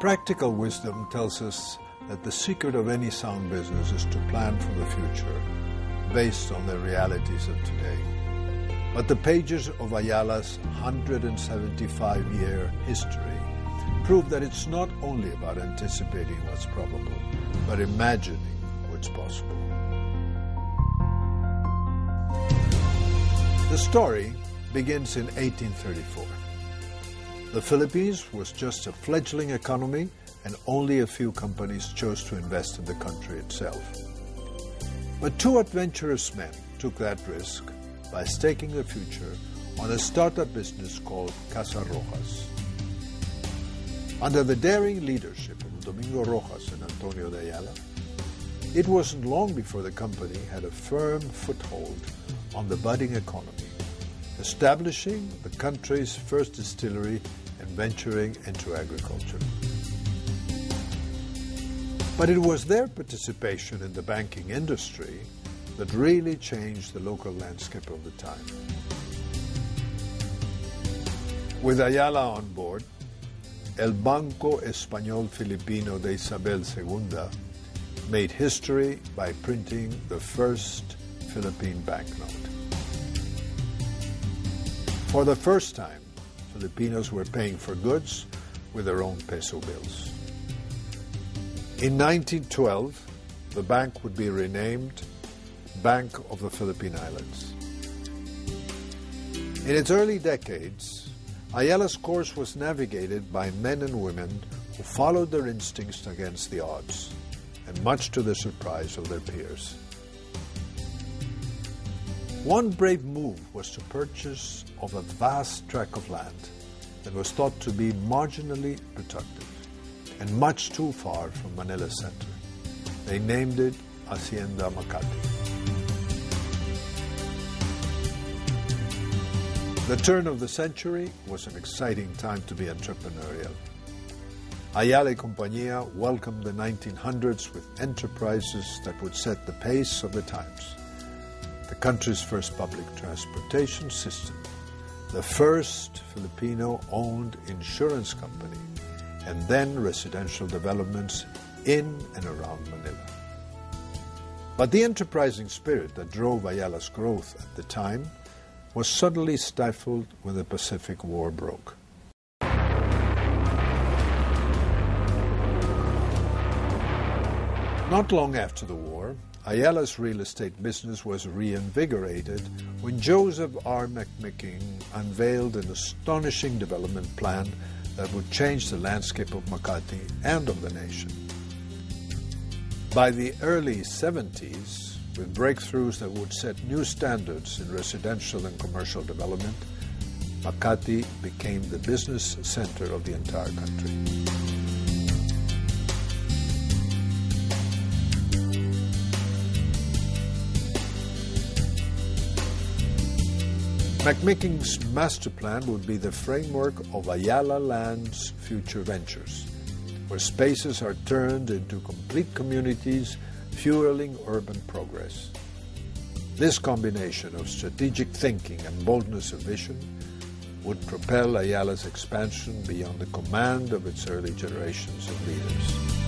Practical wisdom tells us that the secret of any sound business is to plan for the future based on the realities of today. But the pages of Ayala's 175-year history prove that it's not only about anticipating what's probable, but imagining what's possible. The story begins in 1834. The Philippines was just a fledgling economy, and only a few companies chose to invest in the country itself. But two adventurous men took that risk by staking the future on a startup business called Casa Rojas. Under the daring leadership of Domingo Rojas and Antonio de Ayala, it wasn't long before the company had a firm foothold on the budding economy, establishing the country's first distillery and venturing into agriculture. But it was their participation in the banking industry that really changed the local landscape of the time. With Ayala on board, El Banco Español Filipino de Isabel II made history by printing the first Philippine banknote. For the first time, Filipinos were paying for goods with their own peso bills. In 1912, the bank would be renamed Bank of the Philippine Islands. In its early decades, Ayala's course was navigated by men and women who followed their instincts against the odds, and much to the surprise of their peers. One brave move was to purchase of a vast tract of land that was thought to be marginally productive and much too far from Manila's center. They named it Hacienda Makati. The turn of the century was an exciting time to be entrepreneurial. Ayala Compañía welcomed the 1900s with enterprises that would set the pace of the times. The country's first public transportation system, the first Filipino-owned insurance company, and then residential developments in and around Manila. But the enterprising spirit that drove Ayala's growth at the time was suddenly stifled when the Pacific War broke. Not long after the war, Ayala's real estate business was reinvigorated when Joseph R. McMicking unveiled an astonishing development plan that would change the landscape of Makati and of the nation. By the early 70s, with breakthroughs that would set new standards in residential and commercial development, Makati became the business center of the entire country. McMicking's master plan would be the framework of Ayala Land's future ventures, where spaces are turned into complete communities, fueling urban progress. This combination of strategic thinking and boldness of vision would propel Ayala's expansion beyond the command of its early generations of leaders.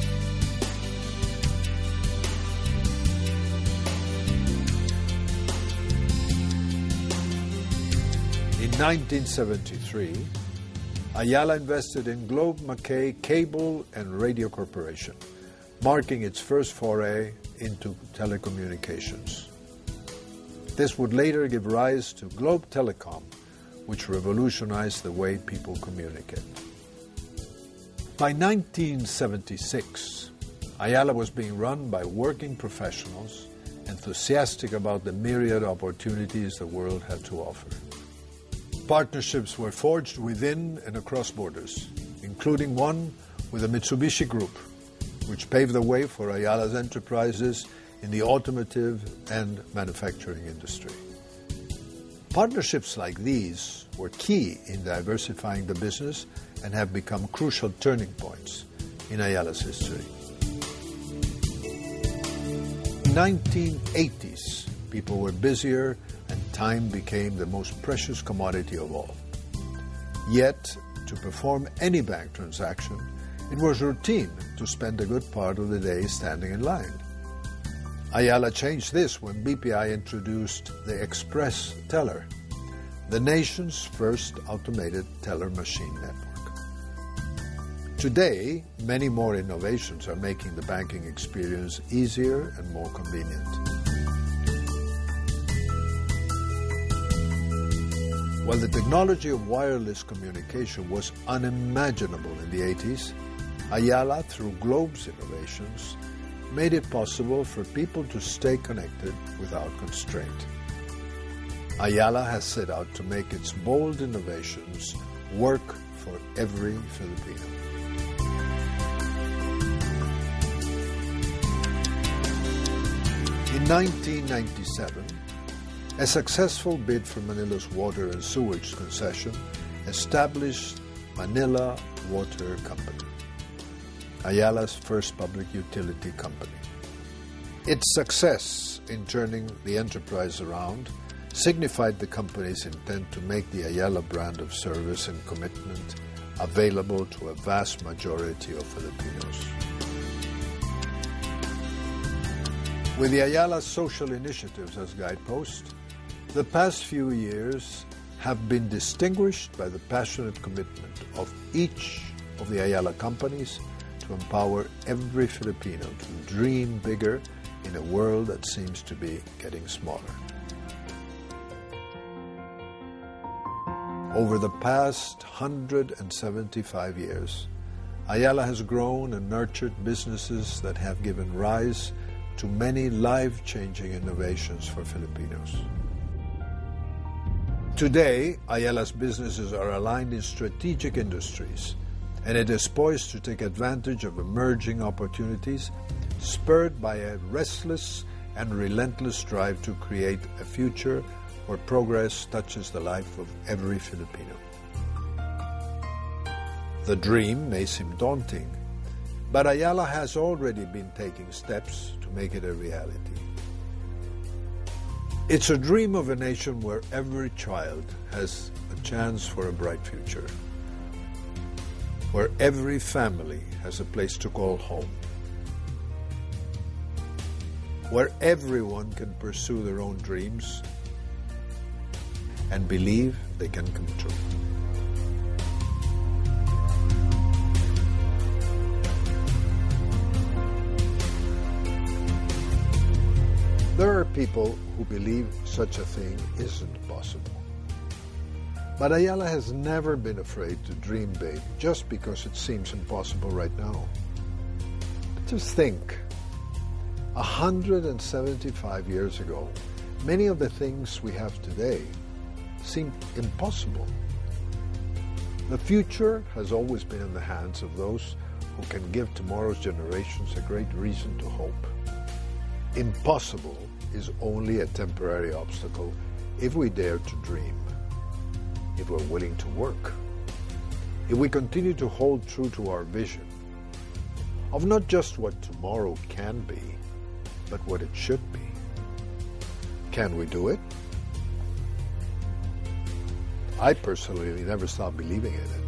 In 1973, Ayala invested in Globe Mackay Cable and Radio Corporation, marking its first foray into telecommunications. This would later give rise to Globe Telecom, which revolutionized the way people communicate. By 1976, Ayala was being run by working professionals enthusiastic about the myriad opportunities the world had to offer. Partnerships were forged within and across borders, including one with the Mitsubishi Group, which paved the way for Ayala's enterprises in the automotive and manufacturing industry. Partnerships like these were key in diversifying the business and have become crucial turning points in Ayala's history. In the 1980s, people were busier and time became the most precious commodity of all. Yet, to perform any bank transaction, It was routine to spend a good part of the day standing in line. Ayala changed this when BPI introduced the Express Teller, the nation's first automated teller machine network. Today, many more innovations are making the banking experience easier and more convenient. While the technology of wireless communication was unimaginable in the 80s, Ayala, through Globe's innovations, made it possible for people to stay connected without constraint. Ayala has set out to make its bold innovations work for every Filipino. In 1997, a successful bid for Manila's water and sewage concession established Manila Water Company, Ayala's first public utility company. Its success in turning the enterprise around signified the company's intent to make the Ayala brand of service and commitment available to a vast majority of Filipinos. With the Ayala social initiatives as guideposts, the past few years have been distinguished by the passionate commitment of each of the Ayala companies to empower every Filipino to dream bigger in a world that seems to be getting smaller. Over the past 175 years, Ayala has grown and nurtured businesses that have given rise to many life-changing innovations for Filipinos. Today, Ayala's businesses are aligned in strategic industries, and it is poised to take advantage of emerging opportunities spurred by a restless and relentless drive to create a future where progress touches the life of every Filipino. The dream may seem daunting, but Ayala has already been taking steps to make it a reality. It's a dream of a nation where every child has a chance for a bright future, where every family has a place to call home, where everyone can pursue their own dreams and believe they can come true. There are people who believe such a thing isn't possible. But Ayala has never been afraid to dream big just because it seems impossible right now. Just think, 175 years ago, many of the things we have today seemed impossible. The future has always been in the hands of those who can give tomorrow's generations a great reason to hope. Impossible is only a temporary obstacle if we dare to dream, if we're willing to work, if we continue to hold true to our vision of not just what tomorrow can be, but what it should be. Can we do it? I personally never stopped believing in it.